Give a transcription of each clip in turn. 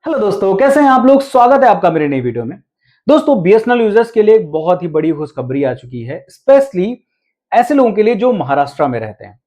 Hello दोस्तों, कैसे हैं आप लोग। स्वागत है आपका मेरी नई वीडियो में। दोस्तों, बीएसएनएल यूजर्स के लिए एक बहुत ही बड़ी खुशखबरी आ चुकी है, स्पेशली ऐसे लोगों के लिए जो महाराष्ट्र में रहते हैं।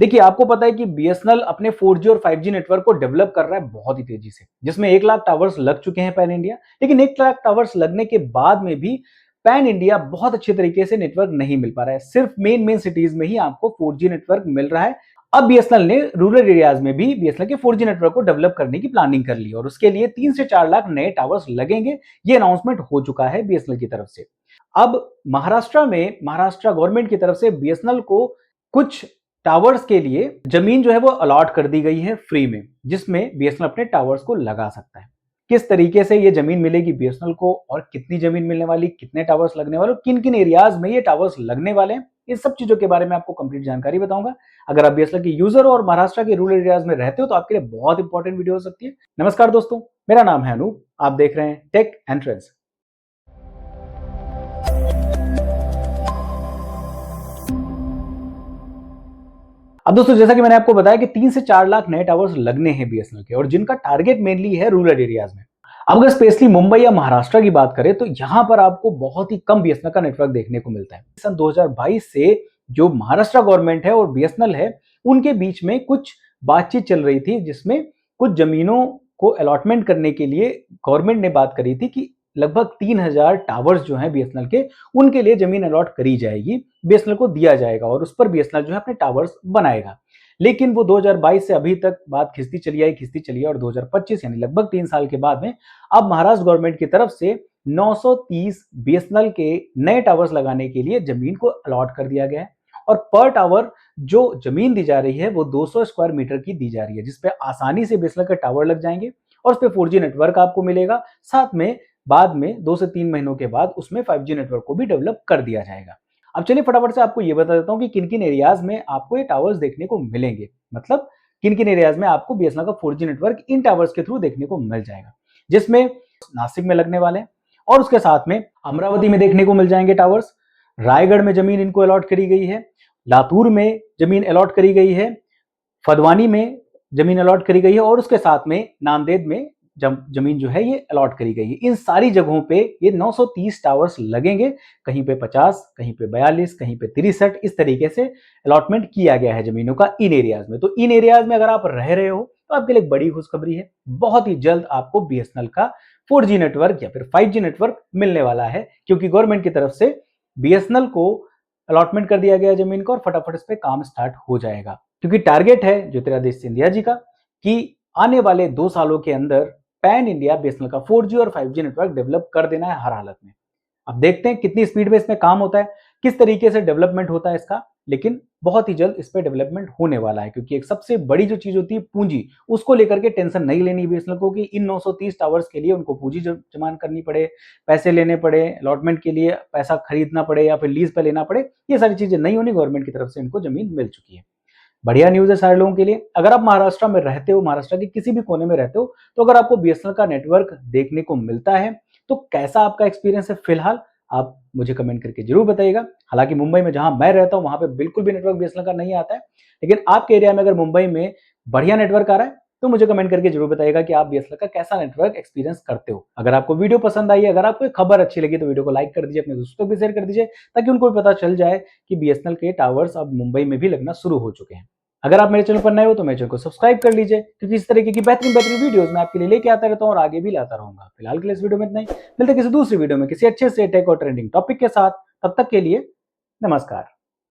देखिए, आपको पता है कि बीएसएनएल अपने 4G और 5G नेटवर्क को डेवलप कर रहा है बहुत ही तेजी से, जिसमें 1 लाख टावर्स लग चुके हैं पैन इंडिया। लेकिन 1 लाख टावर्स लगने के बाद में भी पैन इंडिया बहुत अच्छे तरीके से नेटवर्क नहीं मिल पा रहा है। सिर्फ मेन सिटीज में ही आपको 4G नेटवर्क मिल रहा है। अब बीएसएनएल ने रूरल एरियाज में भी बीएसएनएल के 4G नेटवर्क को डेवलप करने की प्लानिंग कर ली और उसके लिए 3 से 4 लाख नए टावर्स लगेंगे। ये अनाउंसमेंट हो चुका है बीएसएनएल की तरफ से। अब महाराष्ट्र गवर्नमेंट की तरफ से बीएसएनएल को कुछ टावर्स के लिए जमीन जो है वो अलॉट कर दी गई है फ्री में, जिसमें बीएसएनएल अपने टावर्स को लगा सकता है। किस तरीके से ये जमीन मिलेगी बीएसएनएल को और कितनी जमीन मिलने वाली, कितने टावर्स लगने वाले, किन किन एरियाज में ये टावर्स लगने वाले हैं, इन सब चीजों के बारे में आपको कंप्लीट जानकारी बताऊंगा। अगर आप बीएसएनएल के यूजर और महाराष्ट्र के रूरल एरियाज में रहते हो तो आपके लिए बहुत इंपॉर्टेंट वीडियो हो सकती है। नमस्कार दोस्तों, मेरा नाम है अनूप, आप देख रहे हैं टेक एंड ट्रेंड्स। अब दोस्तों, जैसा कि मैंने आपको बताया कि 3 से 4 लाख नए टावर्स लगने हैं बीएसएनएल के और जिनका टारगेट मेनली है रूरल एरियाज में। अब अगर स्पेशली मुंबई या महाराष्ट्र की बात करें तो यहां पर आपको बहुत ही कम बीएसएनएल का नेटवर्क देखने को मिलता है। सन 2022 से जो महाराष्ट्र गवर्नमेंट है और बीएसएनएल है, उनके बीच में कुछ बातचीत चल रही थी, जिसमें कुछ जमीनों को अलॉटमेंट करने के लिए गवर्नमेंट ने बात करी थी कि लगभग 3000 टावर्स जो हैं बीएसएनएल के, उनके लिए जमीन अलॉट करी जाएगी, बीएसएनएल को दिया जाएगा और उस पर बीएसएनएल जो है अपने टावर्स बनाएगा। लेकिन वो 2022 से अभी तक बात खिंचती चली आई और 2025 यानी लगभग 3 साल के बाद में अब महाराष्ट्र गवर्नमेंट की तरफ से 930 बीएसएनएल के नए टावर्स लगाने के लिए जमीन को अलॉट कर दिया गया है और पर टावर जो जमीन दी जा रही है वो 200 स्क्वायर मीटर की दी जा रही है, जिसपे आसानी से बीएसएनएल के टावर लग जाएंगे और उस पर 4G नेटवर्क आपको मिलेगा। साथ में बाद में 2 से 3 महीनों के बाद उसमें 5G नेटवर्क को भी डेवलप कर दिया जाएगा। अब चलिए फटाफट से आपको ये बता देता हूं कि किन किन एरियाज में आपको ये टावर्स देखने को मिलेंगे, मतलब किन किन एरियाज में आपको बीएसएनएल का 4G नेटवर्क इन टावर्स के थ्रू देखने को मिल जाएगा। जिसमें नासिक में लगने वाले हैं और उसके साथ में अमरावती में देखने को मिल जाएंगे टावर्स, रायगढ़ में जमीन इनको अलॉट करी गई है, लातूर में जमीन अलॉट करी गई है, फदवानी में जमीन अलॉट करी गई है और उसके साथ में नांदेड़ में जमीन जो है ये अलॉट करी गई है। इन सारी जगहों पे ये 930 टावर्स लगेंगे, कहीं पे 50, कहीं पे 42, कहीं पे 63, इस तरीके से अलॉटमेंट किया गया है जमीनों का इन एरियाज में। तो इन एरियाज में अगर आप रह रहे हो तो आपके लिए एक बड़ी खुशखबरी है, बहुत ही जल्द आपको बीएसएनएल का 4G नेटवर्क या फिर 5G नेटवर्क मिलने वाला है, क्योंकि गवर्नमेंट की तरफ से बीएसएनएल को अलॉटमेंट कर दिया गया जमीन का और फटाफट इस पे काम स्टार्ट हो जाएगा। क्योंकि टारगेट है ज्योतिरादित्य सिंधिया जी का कि आने वाले 2 सालों के अंदर पैन इंडिया बीएसएनएल का 4G और 5G नेटवर्क डेवलप कर देना है हर हालत में। अब देखते हैं कितनी स्पीड में इसमें काम होता है, किस तरीके से डेवलपमेंट होता है इसका, लेकिन बहुत ही जल्द इस पे डेवलपमेंट होने वाला है। क्योंकि एक सबसे बड़ी जो चीज होती है पूंजी, उसको लेकर के टेंशन नहीं लेनी बीएसएनएल को कि इन 930 टावर्स के लिए उनको पूंजी जमा करनी पड़े, पैसे लेने पड़े, अलॉटमेंट के लिए पैसा खरीदना पड़े या फिर लीज पे लेना पड़े, ये सारी चीजें नहीं होनी। गवर्नमेंट की तरफ से इनको जमीन मिल चुकी है। बढ़िया न्यूज है सारे लोगों के लिए। अगर आप महाराष्ट्र में रहते हो, महाराष्ट्र के किसी भी कोने में रहते हो, तो अगर आपको बीएसएनएल का नेटवर्क देखने को मिलता है तो कैसा आपका एक्सपीरियंस है फिलहाल, आप मुझे कमेंट करके जरूर बताइएगा। हालांकि मुंबई में जहां मैं रहता हूं वहां पे बिल्कुल भी नेटवर्क बीएसएनएल का नहीं आता है, लेकिन आपके एरिया में अगर मुंबई में बढ़िया नेटवर्क आ रहा है तो मुझे कमेंट करके जरूर बताइएगा कि आप बीएसएनएल का कैसा नेटवर्क एक्सपीरियंस करते हो। अगर आपको वीडियो पसंद आई है, अगर आपको खबर अच्छी लगी तो वीडियो को लाइक कर दीजिए, अपने दोस्तों को भी शेयर कर दीजिए, ताकि उनको भी पता चल जाए कि बीएसएनएल के टावर्स अब मुंबई में भी लगना शुरू हो चुके हैं। अगर आप मेरे चैनल पर नए हो तो मेरे चैनल को सब्सक्राइब कर लीजिए, क्योंकि इस तरीके की बेहतरीन वीडियोस मैं आपके लिए लेके आता रहता हूं और आगे भी लाता रहूंगा। फिलहाल के लिए इस वीडियो में इतना ही, मिलते हैं किसी दूसरी वीडियो में किसी अच्छे से टेक और ट्रेंडिंग टॉपिक के साथ। तब तक के लिए नमस्कार।